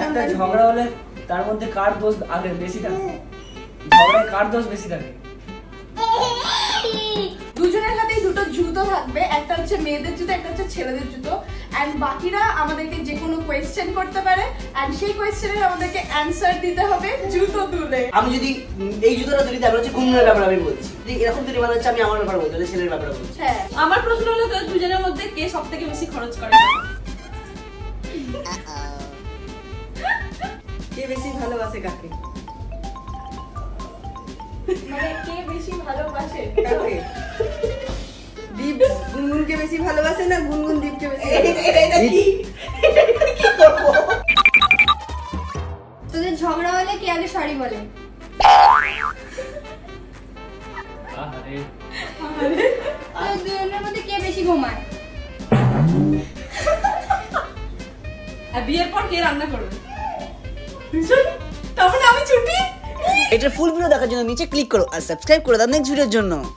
একটা ঝগড়া হলে তার মধ্যে কার দোষ আগে বেশি থাকে? ঝগড়ায় কার দোষ বেশি থাকে? দুজনের হাতেই দুটো জুতো থাকবে, একটা হচ্ছে মেয়েদের জুতো, একটা হচ্ছে ছেলেদের জুতো। এন্ড বাকিরা আমাদেরকে যে কোনো কোয়েশ্চেন করতে পারে, এন্ড সেই কোয়েশ্চেনের আমাদেরকে অ্যানসার দিতে হবে জুতো তুলে। আমি যদি এই জুতোটা ধরি তাহলে হচ্ছে গুনগুনের ব্যাপারে আমি বলছি, এরকম যদি মানে হচ্ছে আমি আমার ব্যাপারে বলছি, তাহলে ছেলের ব্যাপারে বলছি। হ্যাঁ, আমার প্রশ্ন হলো তো দুজনের মধ্যে কে সবথেকে বেশি খরচ করে? কে বেশি ভালোবাসে কাকে? মানে কে বেশি ভালোবাসে কাকে? দীপ গুনগুনকে বেশি ভালোবাসে না গুনগুন দীপকে বেশি? এটা কি করবো? তোদের ঝগড়া হলে কে আগে সরি বলে? আরে তোদের দুজনের মধ্যে কে বেশি ঘুমায়? আর বিয়ের পর কে রান্না করবে? তারপরে আমি ছুটি। এটা ফুল ভিডিও দেখার জন্য নিচে ক্লিক করো আর সাবস্ক্রাইব করে দাও নেক্সট ভিডিওর জন্য।